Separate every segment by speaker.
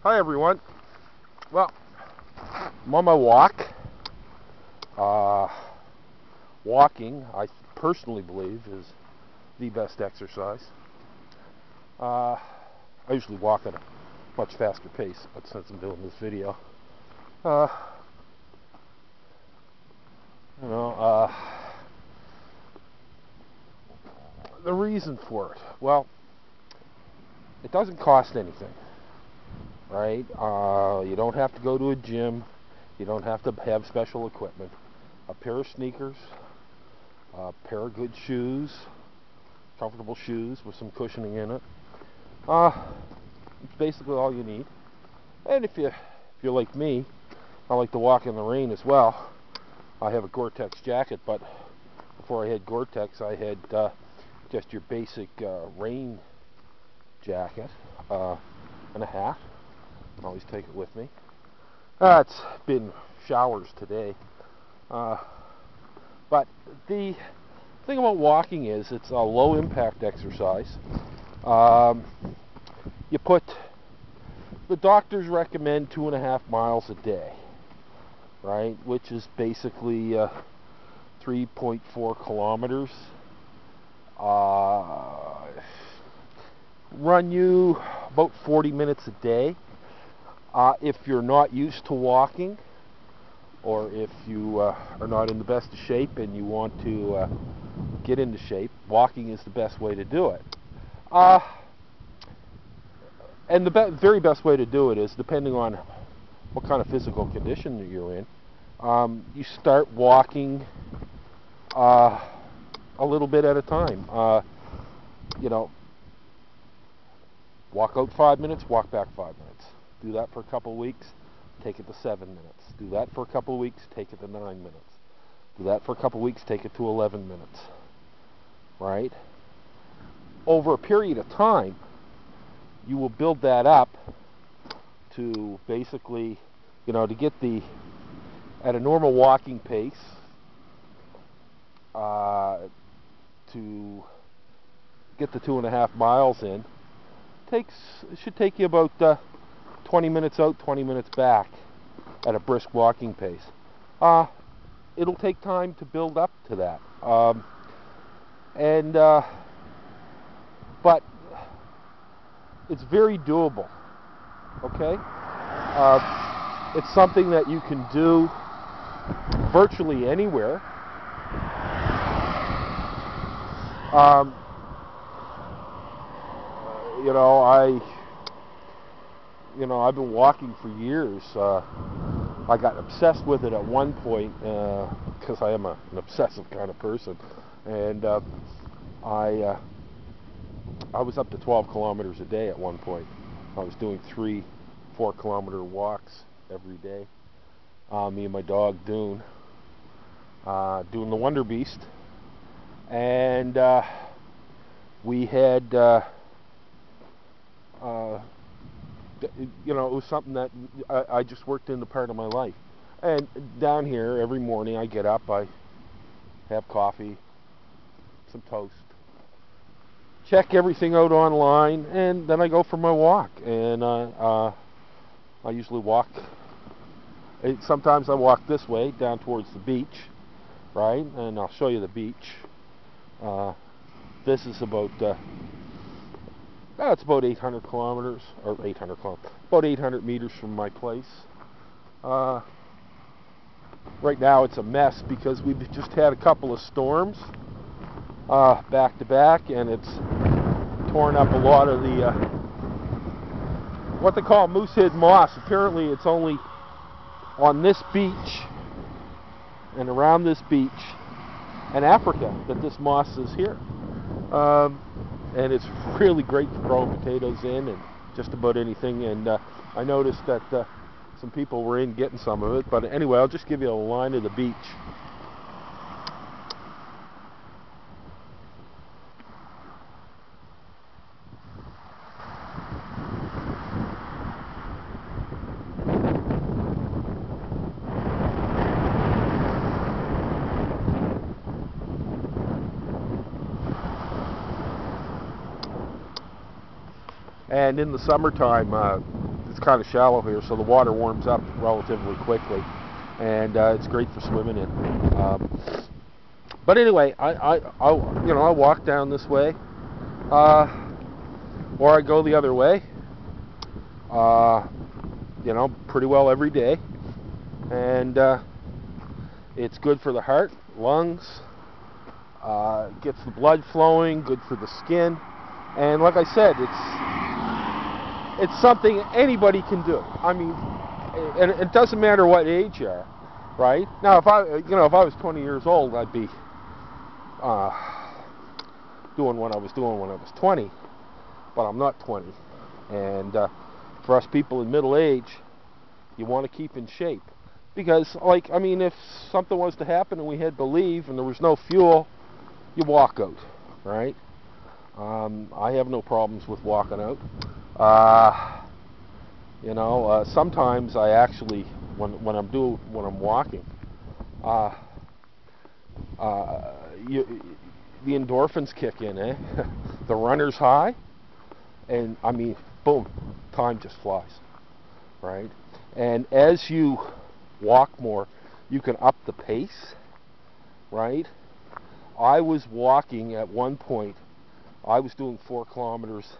Speaker 1: Hi everyone. Well, I'm on my walk. Walking, I personally believe, is the best exercise. I usually walk at a much faster pace, but since I'm doing this video, the reason for it, well, it doesn't cost anything, right? You don't have to go to a gym. You don't have to have special equipment. A pair of sneakers, a pair of good shoes, comfortable shoes with some cushioning in it. It's basically all you need. And if you're like me, I like to walk in the rain as well. I have a Gore-Tex jacket, but before I had Gore-Tex, I had just your basic rain jacket and a hat. I always take it with me. It's been showers today. But the thing about walking is it's a low impact exercise. The doctors recommend 2.5 miles a day, right? Which is basically 3.4 kilometers. Run you about 40 minutes a day. If you're not used to walking, or if you are not in the best of shape and you want to get into shape, walking is the best way to do it. And the very best way to do it is, depending on what kind of physical condition you're in, you start walking a little bit at a time. Walk out 5 minutes, walk back 5 minutes. Do that for a couple of weeks, take it to 7 minutes. Do that for a couple of weeks, take it to 9 minutes. Do that for a couple of weeks, take it to 11 minutes. Right? Over a period of time, you will build that up to basically, to get at a normal walking pace, to get the 2.5 miles in. It should take you about 20 minutes out, 20 minutes back at a brisk walking pace. It'll take time to build up to that. But it's very doable, okay? It's something that you can do virtually anywhere. I've been walking for years. I got obsessed with it at one point because I am an obsessive kind of person, and I was up to 12 kilometers a day at one point. I was doing 3-4 kilometer walks every day. Me and my dog Dune, doing the Wonder Beast, and we had it was something that I just worked into part of my life. And down here, every morning I get up, I have coffee, some toast, check everything out online, and then I go for my walk. And I usually walk, sometimes I walk this way, down towards the beach, right? And I'll show you the beach. This is about it's about 800 kilometers, or 800 kilometers, about 800 meters from my place. Right now it's a mess because we've just had a couple of storms back to back, and it's torn up a lot of the what they call moosehead moss. Apparently it's only on this beach and around this beach and Africa that this moss is here. And it's really great for growing potatoes in and just about anything. And I noticed that some people were in getting some of it. But anyway, I'll just give you a line of the beach. And in the summertime, it's kind of shallow here, so the water warms up relatively quickly, and it's great for swimming in. But anyway, I walk down this way, or I go the other way, pretty well every day, and it's good for the heart, lungs, gets the blood flowing, good for the skin, and like I said, it's something anybody can do. I mean, and it doesn't matter what age you are, right? Now, if I was 20 years old, I'd be doing what I was doing when I was 20, but I'm not 20. And for us people in middle age, you want to keep in shape, because, like, I mean, if something was to happen and we had to leave and there was no fuel, you walk out, right? I have no problems with walking out. Sometimes I actually, when I'm walking, the endorphins kick in, eh? The runner's high, and I mean, boom, time just flies, right? And as you walk more, you can up the pace, right? I was walking at one point, I was doing 4 kilometers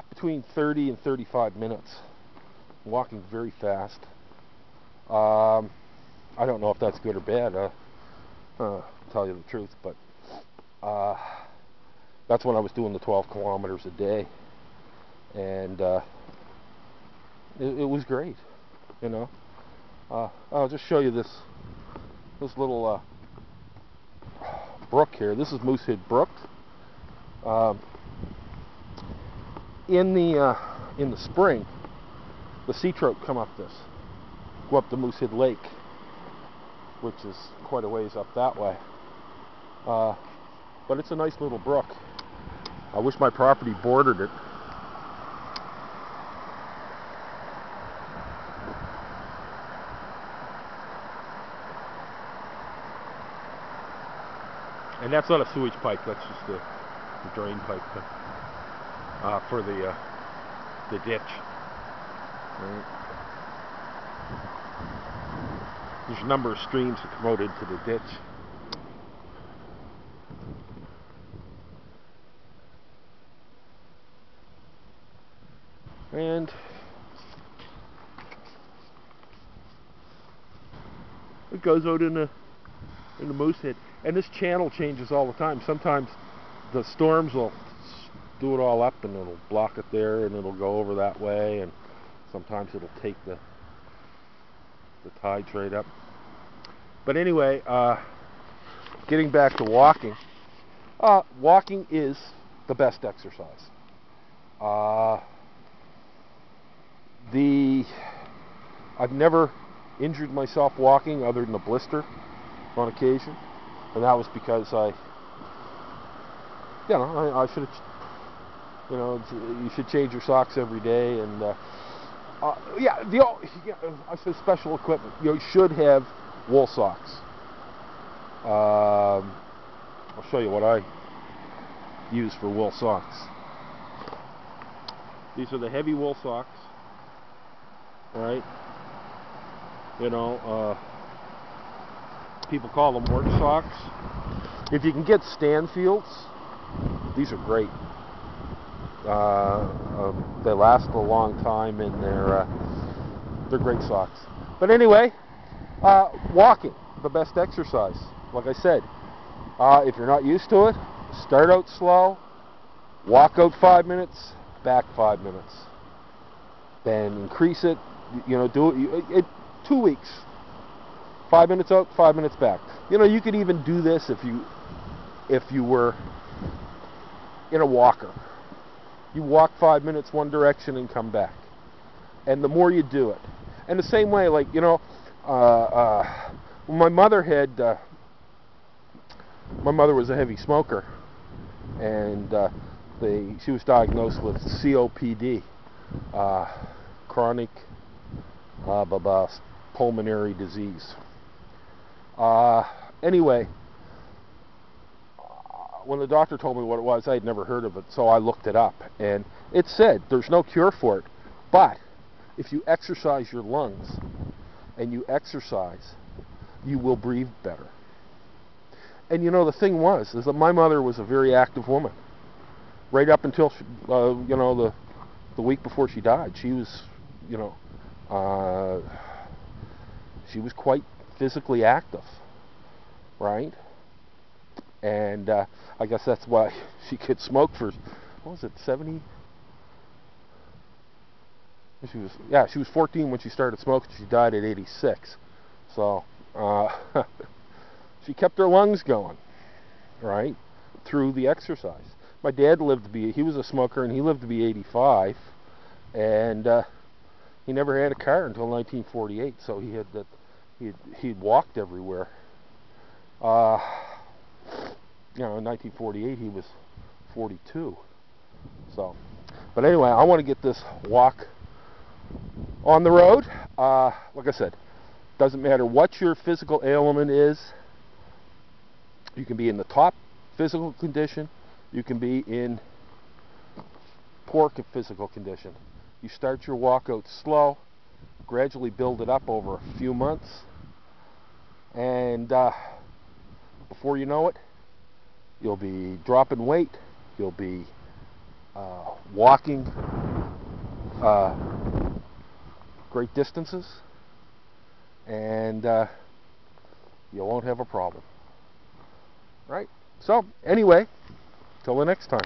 Speaker 1: between 30 and 35 minutes, walking very fast. I don't know if that's good or bad, to tell you the truth, but that's when I was doing the 12 kilometers a day, and it was great, you know. I'll just show you this little brook here. This is Moosehead Brook. In the spring, the sea trout come up this, go up the Moosehead Lake, which is quite a ways up that way. But it's a nice little brook. I wish my property bordered it. And that's not a sewage pipe, that's just a drain pipe for the ditch. Right. There's a number of streams that come out into the ditch. And it goes out in the Moosehead. And this channel changes all the time. Sometimes the storms will do it all up and it'll block it there and it'll go over that way, and sometimes it'll take the tides right up. But anyway, getting back to walking, walking is the best exercise. I've never injured myself walking other than a blister on occasion, and that was because I should have, you should change your socks every day, and I said special equipment. You should have wool socks. I'll show you what I use for wool socks. These are the heavy wool socks, right? People call them work socks. If you can get Stanfields, these are great. They last a long time, and they're great socks. But anyway, walking, the best exercise. Like I said, if you're not used to it, start out slow, walk out 5 minutes, back 5 minutes, then increase it. Do it 2 weeks. 5 minutes out, 5 minutes back. You could even do this if you were in a walker. You walk 5 minutes one direction and come back. And the more you do it. And the same way, like, my mother was a heavy smoker, and she was diagnosed with COPD, chronic pulmonary disease. Anyway, when the doctor told me what it was, I had never heard of it, so I looked it up, and it said there's no cure for it, but if you exercise your lungs and you exercise, you will breathe better. And you know, the thing was, is that my mother was a very active woman. Right up until, you know, the week before she died, she was, you know, she was quite physically active, right? And I guess that's why she could smoke for, what was it, 70? She was 14 when she started smoking. She died at 86. So she kept her lungs going, right, through the exercise. My dad lived to be, he was a smoker, and he lived to be 85, and he never had a car until 1948. So he had that, he'd walked everywhere. You know, in 1948 he was 42. So, but anyway, I want to get this walk on the road. Like I said, doesn't matter what your physical ailment is. You can be in the top physical condition. You can be in poor physical condition. You start your walk out slow, gradually build it up over a few months, and before you know it, you'll be dropping weight. You'll be walking great distances, and you won't have a problem. Right? So, anyway, till the next time.